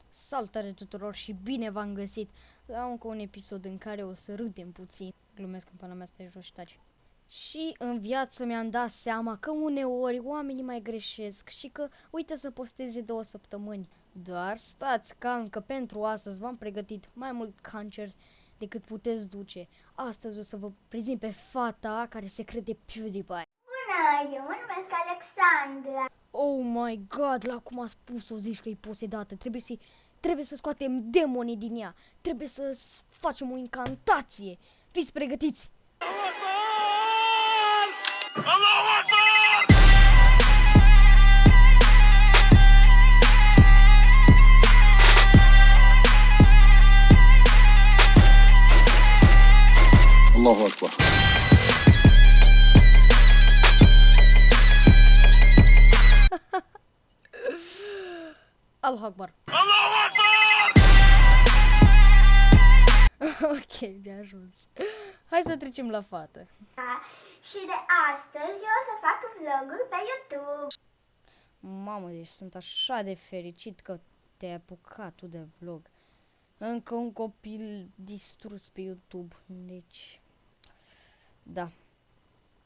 Salutare tuturor și bine v-am găsit la încă un episod în care o să râdem puțin. Glumesc în pana mea, stai jos și taci. Și în viață mi-am dat seama că uneori oamenii mai greșesc și că uită să posteze 2 săptămâni. Doar stați calm că pentru astăzi v-am pregătit mai mult cancer decât puteți duce. Astăzi o să vă prezint pe fata care se crede PewDiePie. Bună, eu mă numesc Alexandra. Oh my god, la cum a spus-o, zici că e posedată. Trebuie să scoatem demonii din ea. Trebuie să facem o incantație. Fiți pregătiți! Allahu Akbar. Allahu Akbar. Ok, de ajuns. Hai să trecem la fată. Și de astăzi eu o să fac vloguri pe YouTube. Mamă, deci sunt așa de fericit că te-ai apucat tu de vlog. Încă un copil distrus pe YouTube. Deci, da.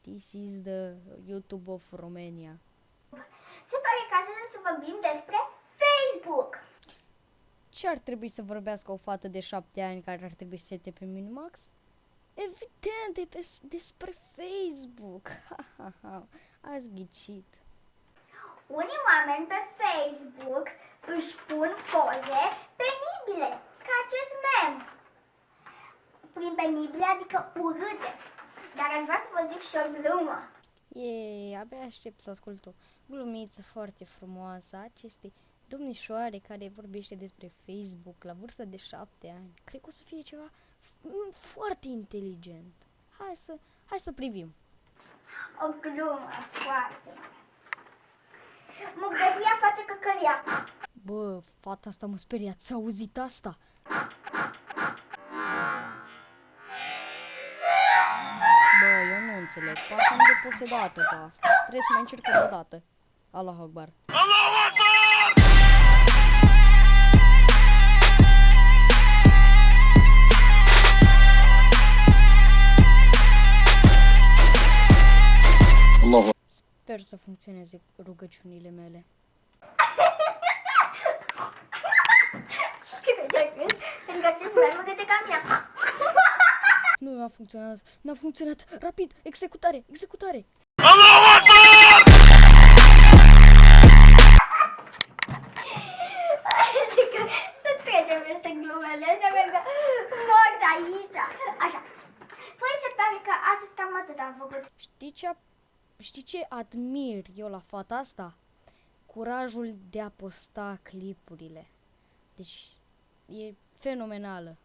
This is the YouTube of Romania. Se pare că astăzi o să vorbim despre Facebook. Ce ar trebui să vorbească o fată de 7 ani care ar trebui să sete pe Minimax? Evident, despre Facebook. Ați ghicit. Unii oameni pe Facebook își pun poze penibile, ca acest mem. Prin penibile adică urâte. Dar aș vrea să vă zic și o glumă. Abia aștept să ascult o glumiță foarte frumoasă a acestei domnișoare care vorbește despre Facebook la vârsta de 7 ani. Cred că o să fie ceva foarte inteligent. Hai să privim. O glumă foarte mare. Mugăria face căcăria. Bă, fata asta mă sperie, ați auzit asta? Bă, eu nu înțeleg, parcă am deposedat-o pe asta. Trebuie să mai încercăm o dată. Allahu Akbar. Allahu Sper să funcționeze rugăciunile mele. Știi că te-ai gândit? Pentru că acest mem râde ca mine. Nu, n-a funcționat. Rapid, executare. Zic că să trecem peste glumele astea, pentru că mor de aici. Așa. Păi se pare că astăzi cam atât am făcut. Știi ce admir eu la fata asta? Curajul de a posta clipurile. Deci, e fenomenală.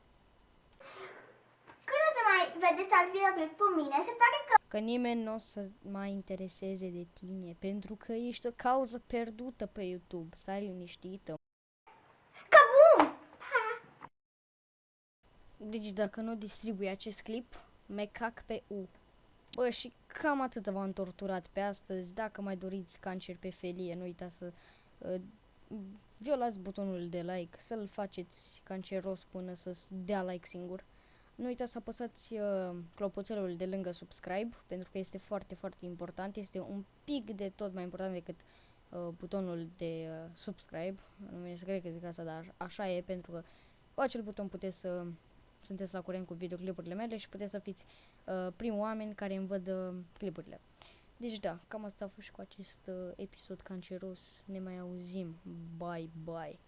Când o să mai vedeți alt video cu mine, se pare că Nimeni nu o să mai intereseze de tine, pentru că ești o cauză pierdută pe YouTube. Stai liniștită. bum! Deci dacă nu distribui acest clip, me cac pe U. Bă, și cam atât v-am torturat pe astăzi. Dacă mai doriți cancer pe felie, nu uitați să violați butonul de like, să-l faceți canceros până să dea like singur. Nu uitați să apăsați clopoțelul de lângă subscribe, pentru că este foarte, foarte important. Este un pic de tot mai important decât butonul de subscribe. Nu vine să cred că zic asta, dar așa e, pentru că cu acel buton puteți să sunteți la curent cu videoclipurile mele și puteți să fiți primul oameni care îmi văd clipurile. Deci da, cam asta a fost și cu acest episod canceros. Ne mai auzim. Bye, bye.